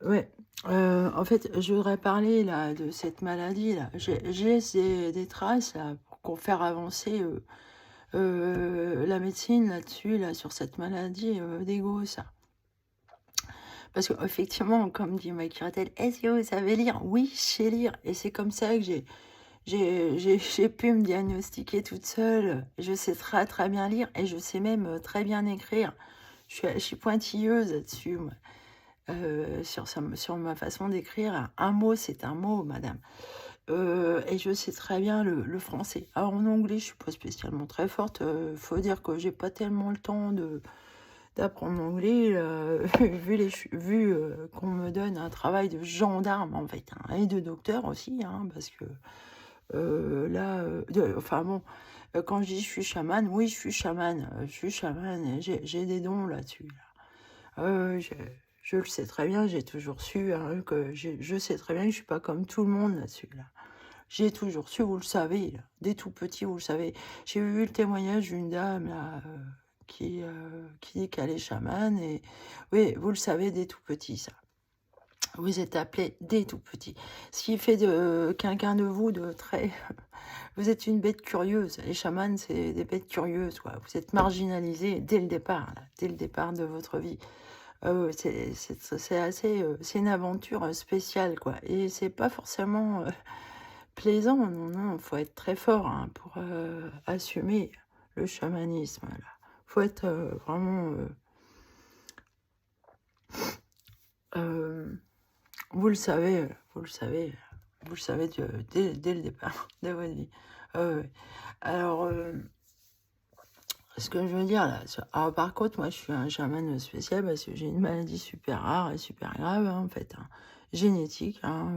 Ouais, en fait, je voudrais parler là de cette maladie là. J'ai des traces là pour faire avancer, la médecine là-dessus, là, sur cette maladie, des gosses. Parce qu'effectivement, comme dit Mike Rattel: «Est-ce que vous savez lire?» «Oui, je sais lire» et c'est comme ça que j'ai pu me diagnostiquer toute seule. Je sais très, très bien lire et je sais même, très bien écrire. Je suis pointilleuse là-dessus, moi, sur ma façon d'écrire. Un mot, c'est un mot, madame. Et je sais très bien le français. Alors en anglais, je suis pas spécialement très forte, faut dire que j'ai pas tellement le temps d'apprendre l'anglais, qu'on me donne un travail de gendarme, en fait, hein, et de docteur aussi, hein, parce que, là, enfin bon, quand je dis: «Je suis chamane», oui, je suis chamane et j'ai des dons là-dessus, là. Je le sais très bien, j'ai toujours su, hein, je sais très bien que je suis pas comme tout le monde là-dessus, là. J'ai toujours su, vous le savez, là, dès tout petit, vous le savez. J'ai vu le témoignage d'une dame là, qui dit qu'elle est chamane et oui, vous le savez dès tout petit ça. Vous êtes appelé dès tout petit. Ce qui fait de quelqu'un de vous de très vous êtes une bête curieuse. Les chamanes, c'est des bêtes curieuses, quoi. Vous êtes marginalisés dès le départ, là, dès le départ de votre vie. C'est assez, c'est une aventure, spéciale, quoi et c'est pas forcément, plaisant, non, non, faut être très fort, hein, pour, assumer le chamanisme, là. Faut être, vraiment, hem, vous le savez, vous le savez, vous le savez dès le départ de votre vie. Ouais. Alors, ce que je veux dire là, alors par contre, moi, je suis un chaman spécial parce que j'ai une maladie super rare et super grave, hein, en fait, hein, génétique, hein,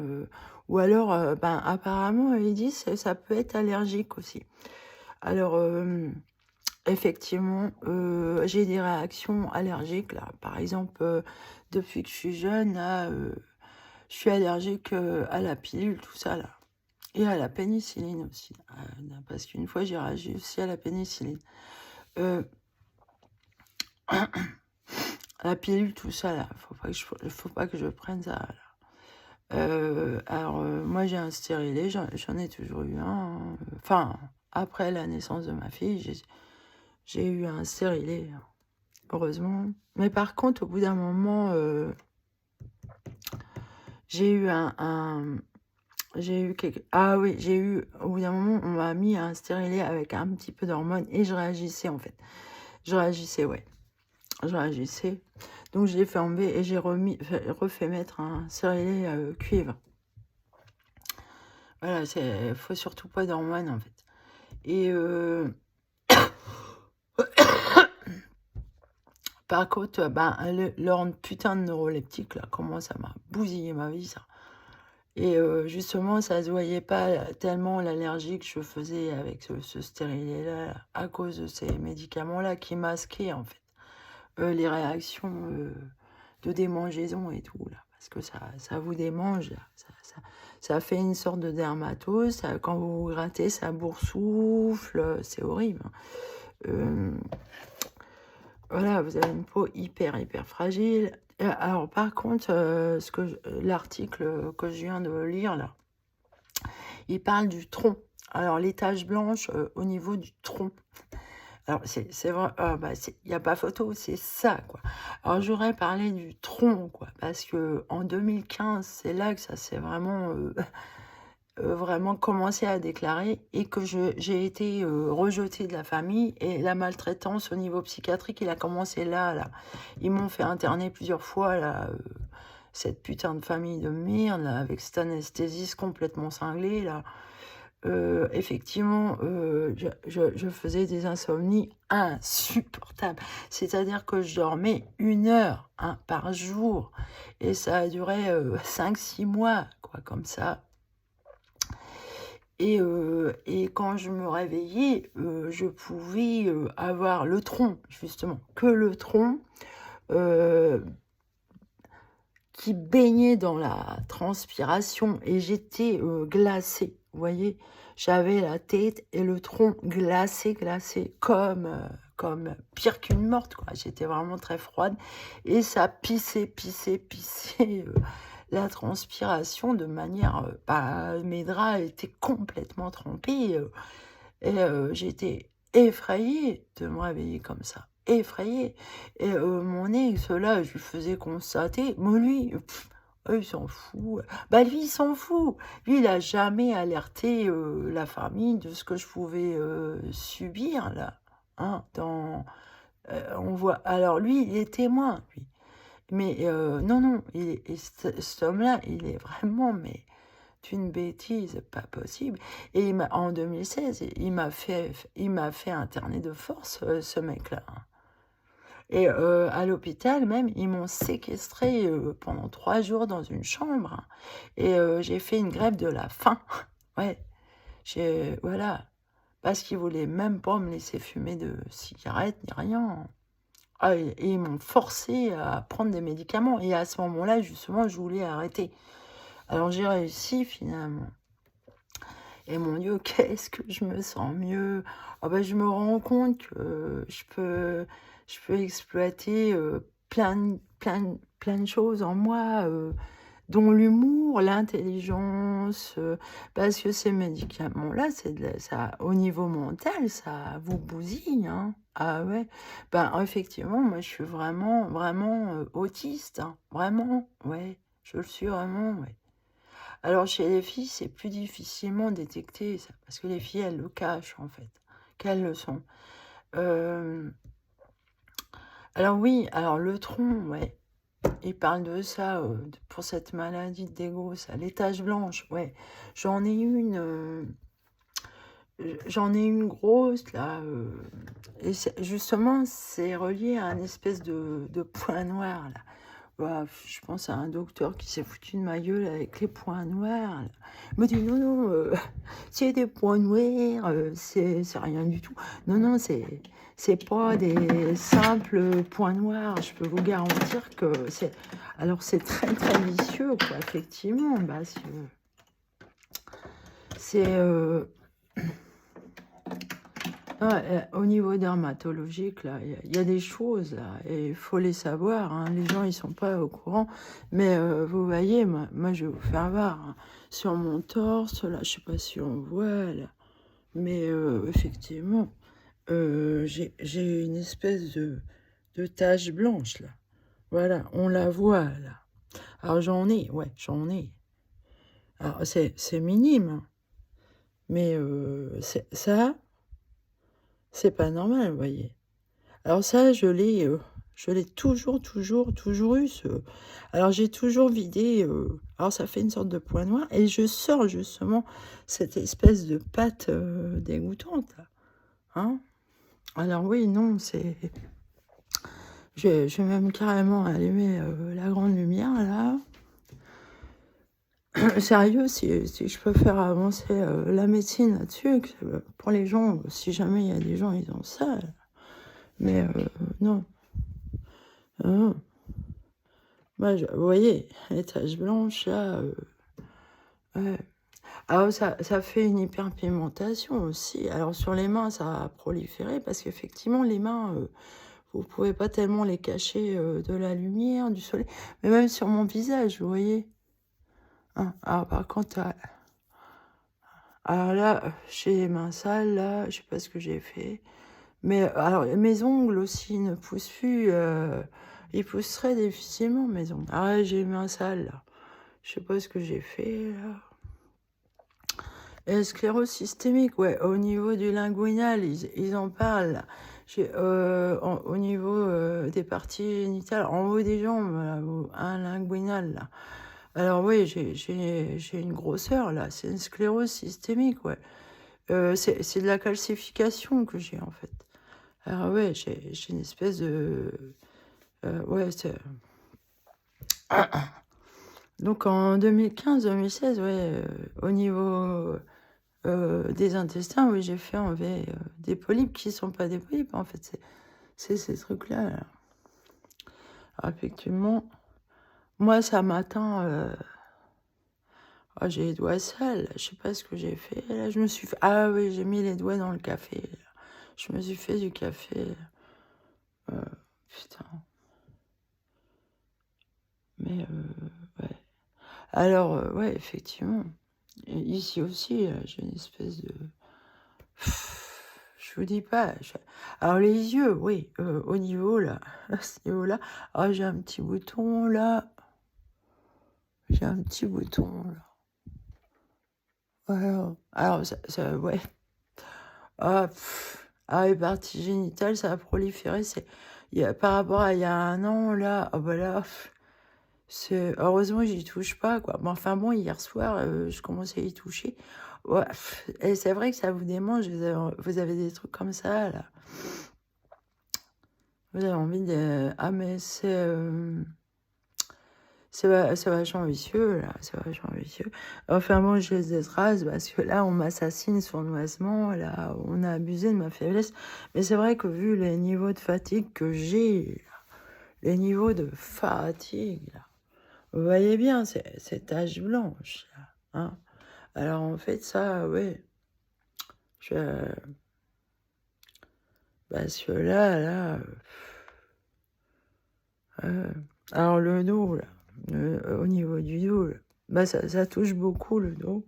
ou alors, ben, apparemment, ils disent que ça peut être allergique aussi. Alors, effectivement, j'ai des réactions allergiques là. Par exemple, depuis que je suis jeune là, je suis allergique, à la pilule, tout ça là et à la pénicilline aussi, parce qu'une fois j'ai réagi aussi à la pénicilline. Heu, la pilule, tout ça là, faut pas que je prenne ça là. Alors, moi j'ai un stérilet, j'en ai toujours eu un, hein, enfin, après la naissance de ma fille, j'ai eu un stérilet. Heureusement. Mais par contre, au bout d'un moment, j'ai eu j'ai eu ah oui, j'ai eu au bout d'un moment, on m'a mis un stérilet avec un petit peu d'hormones et je réagissais, en fait. Je réagissais, ouais, je réagissais. Donc je l'ai fait enlever et j'ai refait mettre un stérilet, cuivre. Voilà, faut surtout pas d'hormones, en fait et par contre, ben, leur putain de neuroleptique, là, comment ça m'a bousillé ma vie, ça. Et justement, ça se voyait pas tellement l'allergie que je faisais avec ce stérilet-là, à cause de ces médicaments-là qui masquaient, en fait, les réactions, de démangeaison et tout, là. Parce que ça vous démange, là. Ça fait une sorte de dermatose, quand vous vous grattez, ça boursoufle, c'est horrible, hein. Voilà, vous avez une peau hyper, hyper fragile. Alors par contre, l'article que je viens de lire là, il parle du tronc. Alors les taches blanches, au niveau du tronc. Alors c'est vrai, ah bah, il y a pas photo, c'est ça, quoi. Alors j'aurais parlé du tronc, quoi, parce que en 2015, c'est là que ça s'est vraiment, vraiment commencé à déclarer et que j'ai été, rejetée de la famille et la maltraitance au niveau psychiatrique, il a commencé là, là. Ils m'ont fait interner plusieurs fois là, cette putain de famille de merde là, avec cet anesthésiste complètement cinglé là. Effectivement, je faisais des insomnies insupportables. C'est-à-dire que je dormais 1 heure, hein, par jour et ça a duré, 5-6 mois, quoi, comme ça et quand je me réveillais, je pouvais, avoir le tronc, justement, que le tronc, heu, qui baignait dans la transpiration et j'étais, glacée. vous voyez? J'avais la tête et le tronc glacé, glacé, comme pire qu'une morte, quoi. J'étais vraiment très froide et ça pissait, pissait, pissait, la transpiration de manière, bah, mes draps étaient complètement trempés, et j'étais effrayée de me réveiller comme ça, effrayée. Et mon ex là, je lui faisais constater, mais lui, il s'en fout. Bah, lui, il s'en fout. Lui, il a jamais alerté, la famille de ce que je pouvais, subir là, hein, on voit alors lui, il est témoin, lui. Mais non, non, cet homme-là, il est vraiment, mais d'une bêtise pas possible. Et en 2016, il m'a fait interner de force, ce mec-là, hein. Et à l'hôpital même, ils m'ont séquestrée, pendant 3 jours dans une chambre, hein. Et j'ai fait une grève de la faim. Ouais, voilà, parce qu'ils voulaient même pas me laisser fumer de cigarettes ni rien. Ah, et ils m'ont forcé à prendre des médicaments et à ce moment-là, justement, je voulais arrêter. Alors j'ai réussi finalement. Et mon Dieu, qu'est-ce que je me sens mieux. Ah bah, je me rends compte que je peux exploiter, plein de choses en moi, dont l'humour, l'intelligence, parce que ces médicaments-là, ça, au niveau mental, ça vous bousille, hein. Ah ouais, ben effectivement, moi je suis vraiment, vraiment, autiste, hein. Vraiment, ouais, je le suis vraiment, ouais. Alors chez les filles, c'est plus difficilement détecté ça, parce que les filles, elles le cachent en fait, qu'elles le sont. Hem, alors oui, alors le tronc, ouais, il parle de ça, pour cette maladie de Dégo, ça, les taches blanches, ouais. J'en ai une, j'en ai une grosse là, et justement, c'est relié à un espèce de point noir là. Bah, je pense à un docteur qui s'est foutu de ma gueule avec les points noirs, là. Il m'a dit: «Non, non, c'est des points noirs, c'est rien du tout. Non, non, c'est pas des simples points noirs. Je peux vous garantir que c'est» alors c'est très, très vicieux, quoi, effectivement, parce que c'est, ouais, au niveau dermatologique, là, il y a des choses, là, et il faut les savoir, hein. Les gens, ils sont pas au courant, mais vous voyez, moi, je vais vous faire voir, hein. Sur mon torse, là, je sais pas si on voit, là, mais effectivement, j'ai une espèce de tache blanche, là. Voilà, on la voit, là. Alors j'en ai, ouais, j'en ai. Alors c'est minime, hein, mais c'est pas normal, vous voyez. Alors ça, je l'ai toujours, toujours, toujours eu, alors j'ai toujours vidé, alors ça fait une sorte de point noir et je sors justement cette espèce de pâte, dégoûtante, là, hein. Alors oui, non, je vais même carrément allumer, la grande lumière, là. Sérieux, si je peux faire avancer, la médecine là-dessus, pour les gens, si jamais il y a des gens, ils ont ça, mais non, non. Moi, vous voyez, les taches blanches, là, ouais. Alors ça fait une hyperpigmentation aussi. Alors sur les mains, ça a proliféré parce qu'effectivement, les mains, vous pouvez pas tellement les cacher, de la lumière, du soleil. Mais même sur mon visage, vous voyez? Hein. Alors par contre, alors là, j'ai les mains sales, là, je sais pas ce que j'ai fait. Mais alors mes ongles aussi ne poussent plus, ils poussent très difficilement mes ongles. Ah ouais, j'ai les mains sales, là. Je sais pas ce que j'ai fait, là. Et sclérose systémique, ouais, au niveau du linguinal, ils en parlent, là. Au niveau, des parties génitales, en haut des jambes, là, un linguinal, là. Alors oui, j'ai une grosseur, là, c'est une sclérose systémique, ouais. C'est de la calcification que j'ai, en fait. Alors ouais, j'ai une espèce de... ouais, donc en 2015-2016, ouais, au niveau, des intestins, oui, j'ai fait enlever, des polypes qui sont pas des polypes, en fait, c'est ces trucs-là, là. Alors effectivement, moi, ça m'atteint, Oh, j'ai les doigts sales. Je sais pas ce que j'ai fait. Là, je me suis fait... Ah oui, j'ai mis les doigts dans le café. Je me suis fait du café. Euh, putain. Mais, ouais. Alors, ouais, effectivement. Et ici aussi, j'ai une espèce de... Je vous dis pas. Alors, les yeux, oui, au niveau, là. À ce niveau-là. Ah, j'ai un petit bouton, là. J'ai un petit bouton, là. Voilà. Alors, ouais. Ah, les parties génitales, ça a proliféré. Par rapport à il y a un an, là, ah bah là, heureusement, j'y touche pas, quoi. Mais enfin bon, hier soir, je commençais à y toucher. Ouais, et c'est vrai que ça vous démange, vous avez des trucs comme ça, là. Vous avez envie de... Ah, mais c'est vachement vicieux, là, c'est vachement vicieux. Enfin bon, je laisse des traces parce que là, on m'assassine sournoisement, là, on a abusé de ma faiblesse. Mais c'est vrai que vu les niveaux de fatigue que j'ai, les niveaux de fatigue, là, vous voyez bien, ces taches blanches, là, hein. Alors en fait, ça, ouais, parce que là, alors le dos, là, au niveau du dos, là, bah ça touche beaucoup le dos.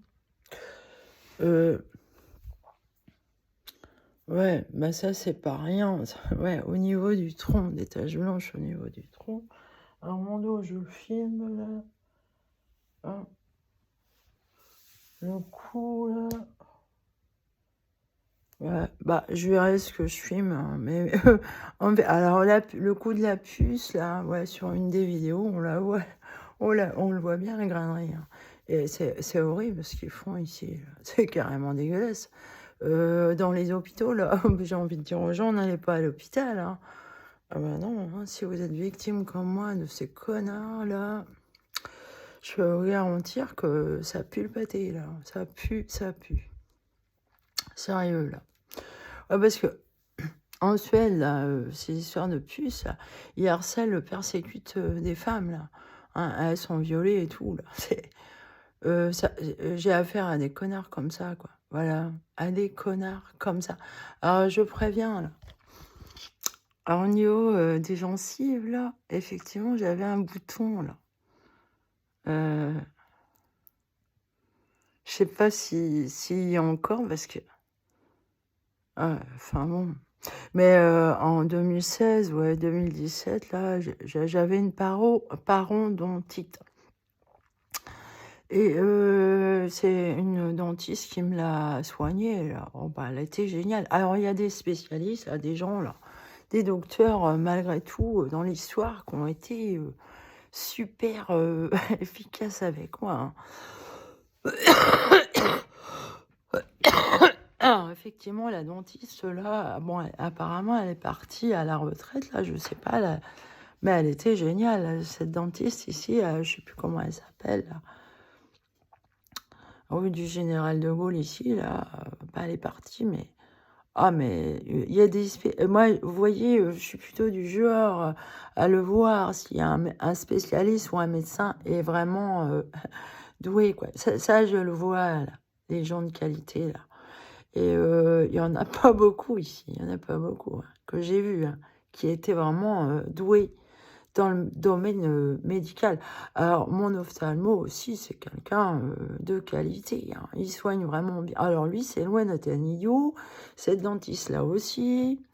Ouais, bah ça c'est pas rien. Ouais, au niveau du tronc, des taches blanches au niveau du tronc. Alors mon dos, je le filme là. Hein, le cou là. Ouais, bah je verrai ce que je filme, hein, mais alors le coup de la puce là, ouais, sur une des vidéos, on la voit, on le voit bien la grainerie, hein. Et c'est horrible ce qu'ils font ici, là. C'est carrément dégueulasse. Dans les hôpitaux là, j'ai envie de dire aux gens, n'allez pas à l'hôpital, hein. Ah bah non, hein, si vous êtes victime comme moi de ces connards là, je peux vous garantir que ça pue le pâté là, ça pue, ça pue. Sérieux là. Ouais, parce que en Suède, là, ces histoires de puces, là, ils harcèlent, persécutent des femmes, là. Hein, elles sont violées et tout, là. J'ai affaire à des connards comme ça, quoi. Voilà, à des connards comme ça. Alors, je préviens, là. Alors, au niveau des gencives, là, effectivement, j'avais un bouton, là. Je sais pas s'il y a encore, parce que... Enfin bon... Mais en 2016, ouais, 2017, là, j'avais une parodontite. Et c'est une dentiste qui me l'a soignée, là. Oh, bah, elle était géniale. Alors, il y a des spécialistes, là, des gens, là, des docteurs, malgré tout, dans l'histoire, qui ont été super efficaces avec moi, hein. Alors, effectivement, la dentiste, là, bon, apparemment, elle est partie à la retraite, là, je sais pas, là, mais elle était géniale, cette dentiste ici, je sais plus comment elle s'appelle, là. Rue du Général de Gaulle, ici, là, bah, elle est partie, mais... Ah, mais il y a des... Moi, vous voyez, je suis plutôt du genre à le voir s'il y a un spécialiste ou un médecin est vraiment doué, quoi. Ça, je le vois, là, les gens de qualité, là. Et il y en a pas beaucoup ici, il y en a pas beaucoup, hein, que j'ai vu, hein, qui étaient vraiment doués dans le domaine médical. Alors, mon ophtalmo aussi, c'est quelqu'un de qualité, hein. Il soigne vraiment bien. Alors, lui, c'est loin d'être un idiot. Cette dentiste-là aussi.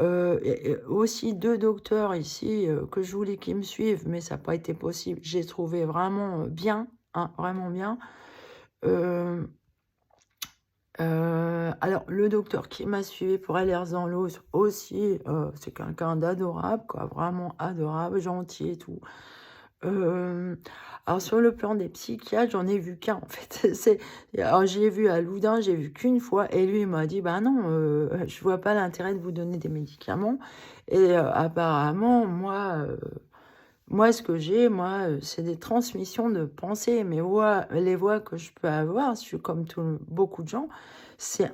Et aussi 2 docteurs ici que je voulais qu'ils me suivent, mais ça n'a pas été possible. J'ai trouvé vraiment bien, hein, vraiment bien. Alors, le docteur qui m'a suivi pour aller dans l'os aussi, c'est quelqu'un d'adorable, quoi, vraiment adorable, gentil et tout. Alors, sur le plan des psychiatres, j'en ai vu qu'un, en fait. Alors, j'ai vu à Loudun, j'ai vu qu'une fois, et lui, il m'a dit, bah non, je vois pas l'intérêt de vous donner des médicaments. Et apparemment, moi, ce que j'ai, c'est des transmissions de pensée. Les voix que je peux avoir, je suis comme beaucoup de gens, c'est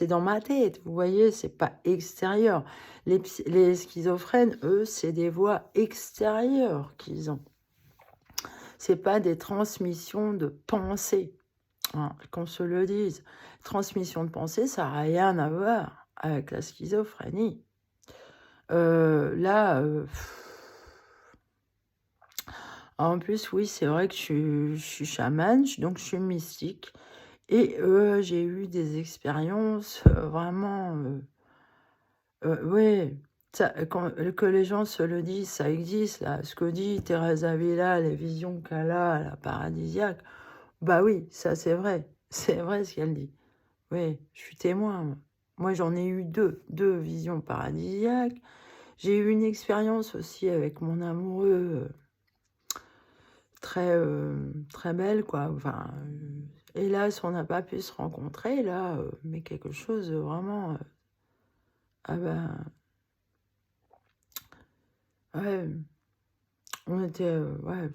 dans ma tête. Vous voyez, c'est pas extérieur. Les schizophrènes, eux, c'est des voix extérieures qu'ils ont. c'est pas des transmissions de pensée, hein, qu'on se le dise. Transmission de pensée, ça n'a rien à voir avec la schizophrénie. Là, en plus, oui, c'est vrai que je suis chamane, donc je suis mystique. Et j'ai eu des expériences vraiment, oui, que les gens se le disent, ça existe, là. Ce que dit Thérèse Avila, les visions qu'elle a, la paradisiaque, bah oui, ça c'est vrai. C'est vrai ce qu'elle dit. Oui, je suis témoin, moi. Moi, j'en ai eu deux visions paradisiaques. J'ai eu une expérience aussi avec mon amoureux, très belle, quoi. Enfin, hélas, on n'a pas pu se rencontrer, là, mais quelque chose de vraiment... ah ben, ouais, on était... ouais,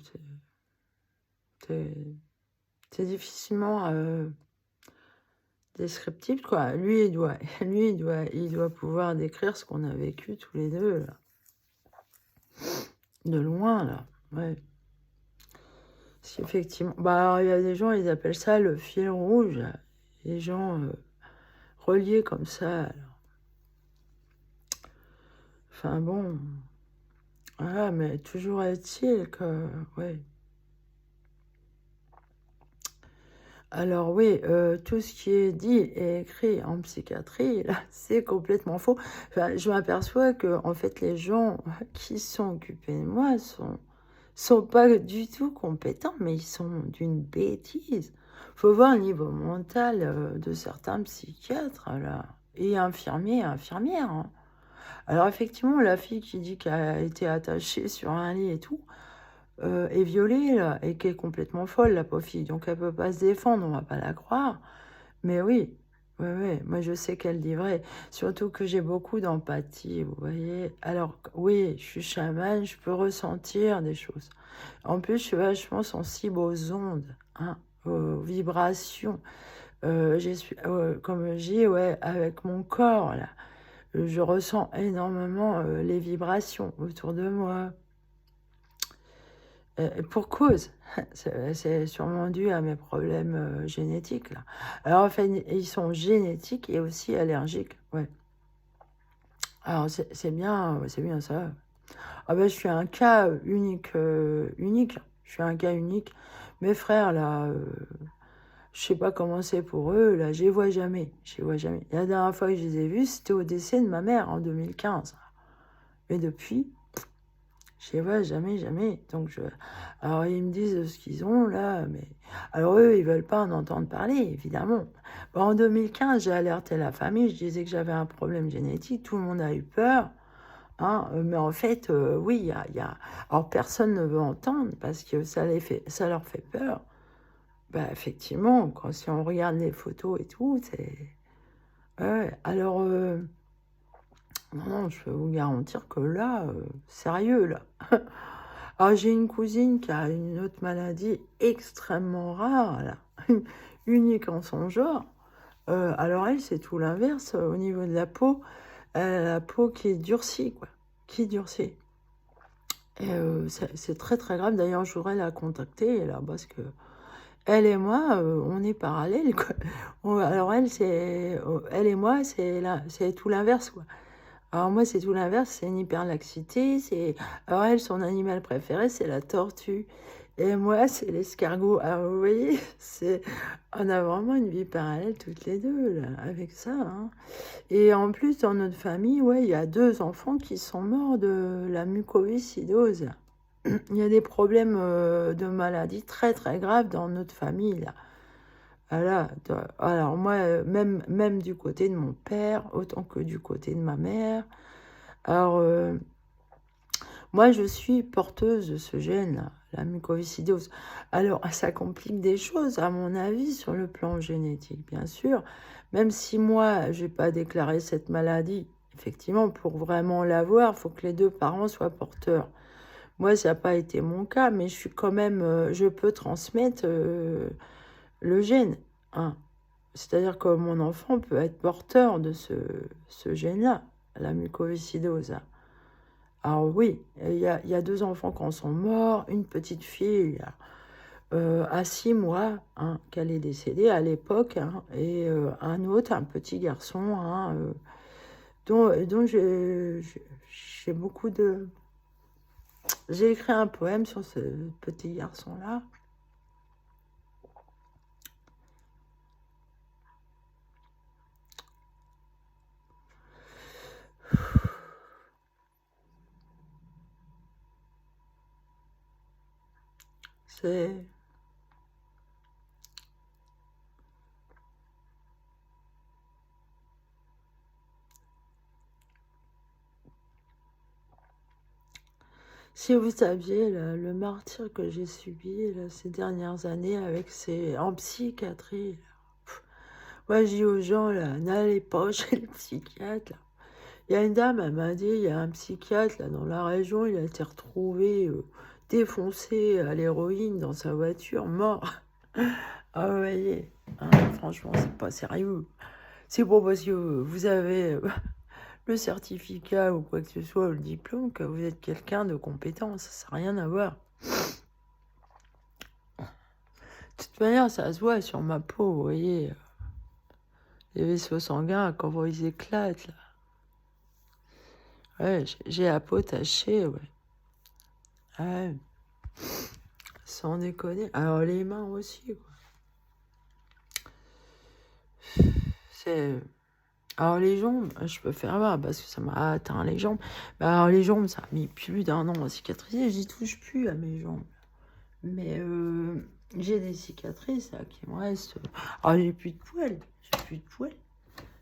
c'est c'est difficilement descriptible, quoi. Lui, il doit pouvoir décrire ce qu'on a vécu tous les deux, là. De loin, là. Ouais. Parce qu'effectivement... Bah, il y a des gens, ils appellent ça le fil rouge, là. Les gens reliés comme ça, là. Enfin bon, voilà, mais toujours est-il que, ouais. Alors oui, tout ce qui est dit et écrit en psychiatrie, là, c'est complètement faux. Enfin, je m'aperçois que, en fait, les gens qui sont occupés de moi sont pas du tout compétents, mais ils sont d'une bêtise. Faut voir le niveau mental de certains psychiatres, là, et infirmiers et infirmières, hein. Alors effectivement, la fille qui dit qu'elle a été attachée sur un lit et tout, est violée, là, et qui est complètement folle, la pauvre fille. Donc elle peut pas se défendre, on va pas la croire. Mais oui, ouais, ouais, moi je sais qu'elle dit vrai. Surtout que j'ai beaucoup d'empathie, vous voyez. Alors oui, je suis chamane, je peux ressentir des choses. En plus, je suis vachement sensible aux ondes, hein, aux vibrations. Comme je dis, ouais, avec mon corps, là, je ressens énormément les vibrations autour de moi. Pour cause, c'est sûrement dû à mes problèmes génétiques, là. Alors, en fait, ils sont génétiques et aussi allergiques, ouais. Alors, c'est bien ça. Ah ben, je suis un cas unique. Je suis un cas unique. Mes frères, là, je sais pas comment c'est pour eux, là, je les vois jamais. Je les vois jamais. La dernière fois que je les ai vus, c'était au décès de ma mère en 2015. Mais depuis, je les vois jamais, jamais. Alors, ils me disent ce qu'ils ont, là, mais... Alors, eux, ils veulent pas en entendre parler, évidemment. Bon, en 2015, j'ai alerté la famille, je disais que j'avais un problème génétique, tout le monde a eu peur, hein, mais en fait, oui, Alors, personne ne veut entendre, parce que ça leur fait peur. Bah, effectivement, si on regarde les photos et tout, c'est... Ouais, alors... non, non, je peux vous garantir que là, sérieux, là... Alors, j'ai une cousine qui a une autre maladie extrêmement rare, là, unique en son genre. Alors, elle, c'est tout l'inverse. Au niveau de la peau, elle a la peau qui est durcie, quoi. Qui durcit. Et c'est très, très grave. D'ailleurs, je voudrais la contacter, là, parce que elle et moi, on est parallèles, quoi. Alors, elle et moi, c'est tout l'inverse, quoi. Alors moi, c'est tout l'inverse, c'est une hyperlaxité. Alors elle, son animal préféré, c'est la tortue. Et moi, c'est l'escargot. Alors vous voyez, on a vraiment une vie parallèle toutes les deux, là, avec ça, hein. Et en plus, dans notre famille, ouais, il y a 2 enfants qui sont morts de la mucoviscidose. Il y a des problèmes de maladies très, très graves dans notre famille, là. Voilà. Alors moi, même du côté de mon père, autant que du côté de ma mère. Alors, moi, je suis porteuse de ce gène, la mucoviscidose. Alors, ça complique des choses, à mon avis, sur le plan génétique, bien sûr. Même si moi, je n'ai pas déclaré cette maladie, effectivement, pour vraiment l'avoir, il faut que les 2 parents soient porteurs. Moi, ça n'a pas été mon cas, mais je suis quand même, je peux transmettre le gène, hein. C'est-à-dire que mon enfant peut être porteur de ce gène-là, la mucoviscidose. Alors oui, il y a 2 enfants qui en sont morts, une petite fille, à 6 mois, hein, qu'elle est décédée à l'époque, hein, et un autre, un petit garçon, hein, dont j'ai beaucoup de... J'ai écrit un poème sur ce petit garçon-là. C'est... Si vous saviez le martyre que j'ai subi là, ces dernières années en psychiatrie. Là. Moi, je dis aux gens, là, n'allez pas chez le psychiatre. Là. Il y a une dame, elle m'a dit, il y a un psychiatre là, dans la région, il a été retrouvé défoncé à l'héroïne dans sa voiture, mort. Ah, vous voyez, hein, franchement, c'est pas sérieux. C'est pas parce que vous avez le certificat ou quoi que ce soit, ou le diplôme, que vous êtes quelqu'un de compétent. Ça n'a rien à voir. De toute manière, ça se voit sur ma peau, vous voyez. Les vaisseaux sanguins, quand ils éclatent, là. Ouais, j'ai la peau tachée, ouais. Ouais. Sans déconner. Alors, les mains aussi, quoi. C'est... Alors, les jambes, je peux faire voir parce que ça m'a atteint les jambes. Bah, alors, les jambes, ça a mis plus d'1 an à cicatriser. J'y touche plus à mes jambes. Mais j'ai des cicatrices là, qui me restent. Alors, j'ai plus de poils. J'ai plus de poils.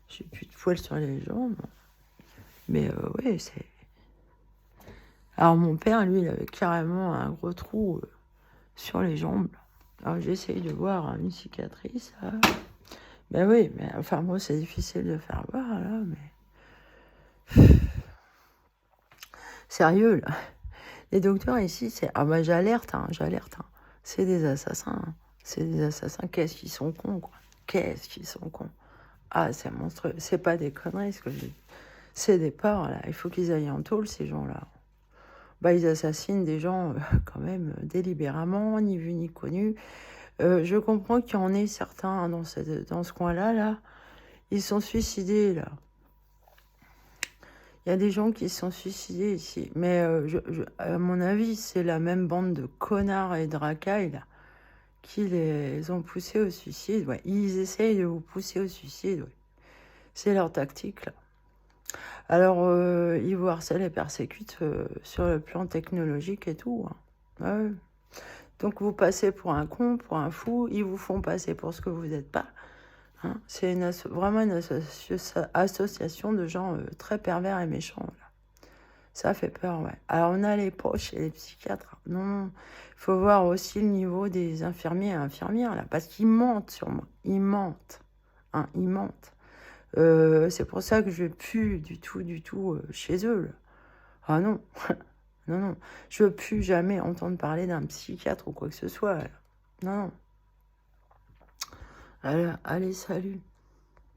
J'ai plus de poils sur les jambes. Mais ouais, c'est... Alors, mon père, lui, il avait carrément un gros trou sur les jambes. Alors, j'essaye de voir une cicatrice. Là. Ben oui, mais enfin, moi, c'est difficile de faire voir, là, mais... Sérieux, là. Les docteurs ici, c'est... Ah bah j'alerte, hein. C'est des assassins. Hein. C'est des assassins. Qu'est-ce qu'ils sont cons, quoi. Qu'est-ce qu'ils sont cons. Ah, c'est monstrueux. C'est pas des conneries, ce que je dis. C'est des porcs, là. Il faut qu'ils aillent en tôle, ces gens-là. Bah, ils assassinent des gens, quand même, délibérément, ni vu ni connu. Je comprends qu'il y en ait certains dans ce coin-là, là. Ils sont suicidés, là. Il y a des gens qui se sont suicidés ici. Mais à mon avis, c'est la même bande de connards et de racailles là, qui les ont poussés au suicide. Ouais. Ils essayent de vous pousser au suicide. Ouais. C'est leur tactique. Là. Alors, ils vous harcèlent et persécutent sur le plan technologique et tout. Hein. Ouais. Donc, vous passez pour un con, pour un fou. Ils vous font passer pour ce que vous n'êtes pas. Hein. C'est vraiment une association de gens très pervers et méchants. Là. Ça fait peur, ouais. Alors, on a les poches et les psychiatres. Non, il faut voir aussi le niveau des infirmiers et infirmières, là, parce qu'ils mentent sur moi. Ils mentent. Hein, ils mentent. C'est pour ça que je ne vais plus du tout chez eux. Là. Ah non. Non, non. Je ne veux plus jamais entendre parler d'un psychiatre ou quoi que ce soit. Là. Non, non. Allez, salut.